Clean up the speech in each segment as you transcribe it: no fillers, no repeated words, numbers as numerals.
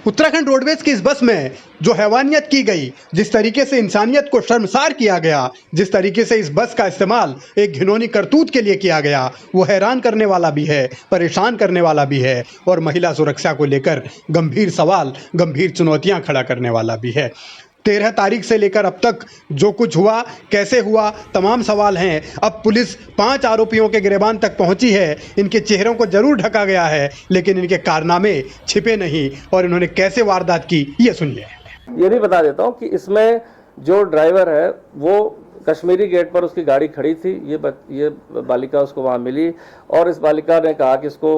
Uttarakhand roadways की इस बस में जो हैवानियत की गई, जिस तरीके से इंसानियत को शर्मसार किया गया, जिस तरीके से इस बस का इस्तेमाल एक घिनौनी करतूत के लिए किया गया, वो हैरान करने वाला भी है, परेशान करने वाला भी है और महिला सुरक्षा को लेकर गंभीर सवाल, गंभीर चुनौतियां खड़ा करने वाला भी है। 13 तारीख से लेकर अब तक जो कुछ हुआ, कैसे हुआ, तमाम सवाल हैं। अब पुलिस 5 आरोपियों के गिरबान तक पहुंची है। इनके चेहरों को जरूर ढका गया है, लेकिन इनके कारनामे छिपे नहीं और इन्होंने कैसे वारदात की, ये सुनिए। ये भी बता देता हूँ कि इसमें जो ड्राइवर है वो कश्मीरी गेट पर उसकी गाड़ी खड़ी थी। ये बालिका उसको वहाँ मिली और इस बालिका ने कहा कि इसको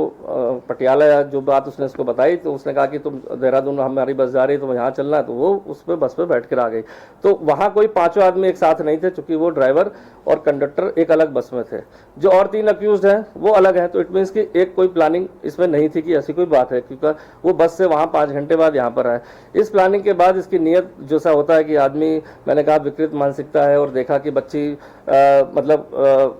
पटियाला, जो बात उसने इसको बताई, तो उसने कहा कि तुम देहरादून हमारी बस जा रही है, तुम यहाँ चलना है। तो वो उस पर बस पे बैठ कर आ गई। तो वहाँ कोई 5 आदमी एक साथ नहीं थे, चूंकि वो ड्राइवर और कंडक्टर एक अलग बस में थे। जो और 3 अक्यूज्ड हैं वो अलग हैं। तो इट मीन्स कि एक कोई प्लानिंग इसमें नहीं थी कि ऐसी कोई बात है, क्योंकि वो बस से वहाँ 5 घंटे बाद यहाँ पर आए। इस प्लानिंग के बाद इसकी नीयत जैसा होता है कि आदमी, मैंने कहा, विकृत मानसिकता है और देखा कि बच्ची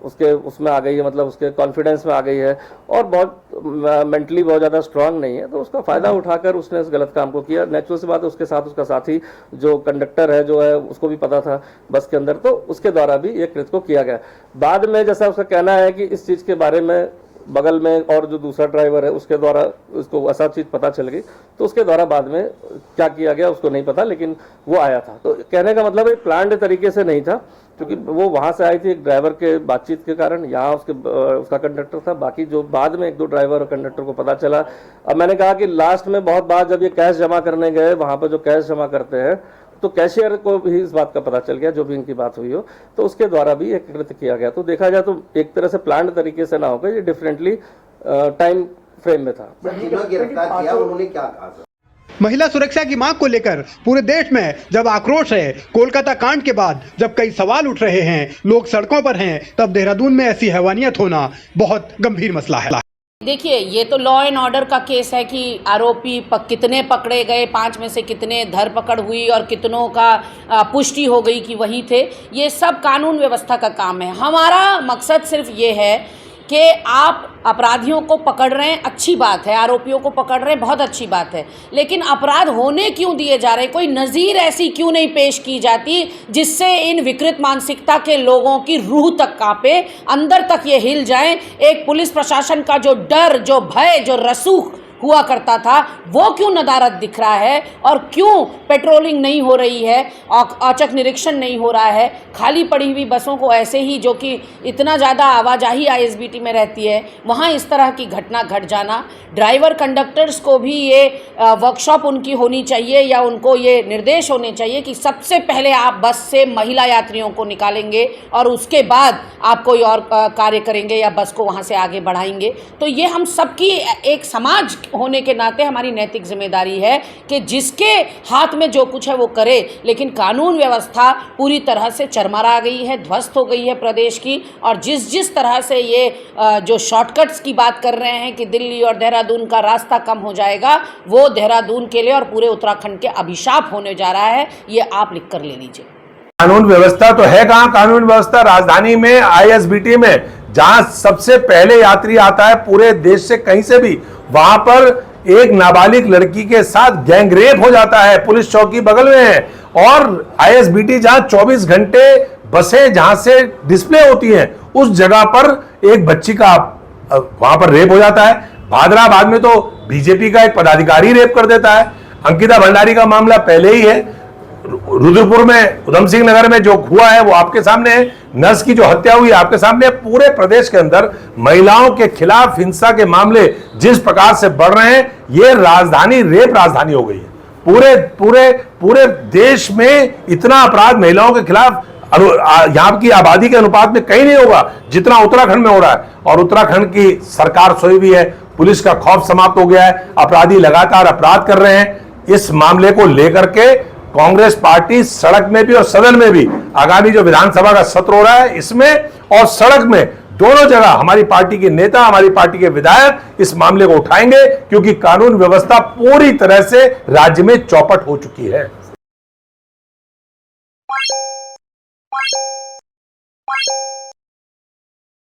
उसके उसमें आ गई है, मतलब उसके कॉन्फिडेंस में आ गई है और बहुत मेंटली बहुत ज़्यादा स्ट्रांग नहीं है, तो उसका फ़ायदा उठाकर उसने इस गलत काम को किया। नेचुरल सी बात है, उसके साथ उसका साथी जो कंडक्टर है, जो है, उसको भी पता था बस के अंदर, तो उसके द्वारा भी ये कृत्य को किया गया। बाद में जैसा उसका कहना है कि इस चीज़ के बारे में बगल में और जो दूसरा ड्राइवर है उसके द्वारा उसको ऐसा चीज़ पता चल गई, तो उसके द्वारा बाद में क्या किया गया उसको नहीं पता, लेकिन वो आया था। तो कहने का मतलब एक प्लान्ड तरीके से नहीं था, क्योंकि वो वहाँ से आई थी एक ड्राइवर के बातचीत के कारण, यहाँ उसका कंडक्टर था। बाकी जो बाद में 1-2 ड्राइवर और कंडक्टर को पता चला। अब मैंने कहा कि लास्ट में बहुत बार जब ये कैश जमा करने गए, वहाँ पर जो कैश जमा करते हैं, तो कैशियर को भी इस बात का पता चल गया, जो भी इनकी बात हुई हो, तो उसके द्वारा भी एक कृत्य किया गया। तो देखा जाए तो एक तरह से प्लान्ड तरीके से ना होकर ये डिफरेंटली टाइम फ्रेम में था। गिरफ्तार किया, उन्होंने क्या कहा? महिला सुरक्षा की मांग को लेकर पूरे देश में जब आक्रोश है, कोलकाता कांड के बाद जब कई सवाल उठ रहे हैं, लोग सड़कों पर हैं, तब देहरादून में ऐसी हैवानियत होना बहुत गंभीर मसला है। देखिए, ये तो लॉ एंड ऑर्डर का केस है कि आरोपी कितने पकड़े गए, 5 में से कितने धरपकड़ हुई और कितनों का पुष्टि हो गई कि वही थे। ये सब कानून व्यवस्था का काम है। हमारा मकसद सिर्फ ये है कि आप अपराधियों को पकड़ रहे हैं, अच्छी बात है, आरोपियों को पकड़ रहे हैं, बहुत अच्छी बात है, लेकिन अपराध होने क्यों दिए जा रहे हैं? कोई नज़ीर ऐसी क्यों नहीं पेश की जाती जिससे इन विकृत मानसिकता के लोगों की रूह तक कांपे, अंदर तक ये हिल जाएं? एक पुलिस प्रशासन का जो डर, जो भय, जो रसूख हुआ करता था, वो क्यों नदारद दिख रहा है? और क्यों पेट्रोलिंग नहीं हो रही है, औचक निरीक्षण नहीं हो रहा है? खाली पड़ी हुई बसों को ऐसे ही, जो कि इतना ज़्यादा आवाजाही आईएसबीटी में रहती है, वहाँ इस तरह की घटना घट जाना। ड्राइवर कंडक्टर्स को भी ये वर्कशॉप उनकी होनी चाहिए, या उनको ये निर्देश होने चाहिए कि सबसे पहले आप बस से महिला यात्रियों को निकालेंगे और उसके बाद आप कोई और कार्य करेंगे या बस को वहाँ से आगे बढ़ाएंगे। तो ये हम सबकी एक समाज होने के नाते हमारी नैतिक जिम्मेदारी है कि जिसके हाथ में जो कुछ है वो करे, लेकिन कानून व्यवस्था पूरी तरह से चरमरा गई है, ध्वस्त हो गई है प्रदेश की। और जिस तरह से ये जो शॉर्टकट्स की बात कर रहे हैं कि दिल्ली और देहरादून का रास्ता कम हो जाएगा, वो देहरादून के लिए और पूरे उत्तराखंड के अभिशाप होने जा रहा है। ये आप लिख कर ले लीजिए। कानून व्यवस्था तो है कहाँ? कानून व्यवस्था राजधानी में, आईएसबीटी में, जहां सबसे पहले यात्री आता है पूरे देश से, कहीं से भी, वहां पर एक नाबालिग लड़की के साथ गैंगरेप हो जाता है। पुलिस चौकी बगल में है और आईएसबीटी जहां 24 घंटे बसें जहां से डिस्प्ले होती हैं, उस जगह पर एक बच्ची का वहां पर रेप हो जाता है। भादराबाद में तो बीजेपी का एक पदाधिकारी रेप कर देता है। अंकिता भंडारी का मामला पहले ही है। रुद्रपुर में, उधम सिंह नगर में जो हुआ है वो आपके सामने है। नर्स की जो हत्या हुई आपके सामने। पूरे प्रदेश के अंदर महिलाओं के खिलाफ हिंसा के मामले जिस प्रकार से बढ़ रहे हैं, ये राजधानी रेप राजधानी हो गई है। पूरे पूरे पूरे देश में इतना अपराध महिलाओं के खिलाफ यहाँ की आबादी के अनुपात में कहीं नहीं होगा जितना उत्तराखंड में हो रहा है। और उत्तराखंड की सरकार सोई हुई है, पुलिस का खौफ समाप्त हो गया है, अपराधी लगातार अपराध कर रहे हैं। इस मामले को लेकर के कांग्रेस पार्टी सड़क में भी और सदन में भी, आगामी जो विधानसभा का सत्र हो रहा है इसमें और सड़क में, दोनों जगह हमारी पार्टी के नेता, हमारी पार्टी के विधायक इस मामले को उठाएंगे, क्योंकि कानून व्यवस्था पूरी तरह से राज्य में चौपट हो चुकी है।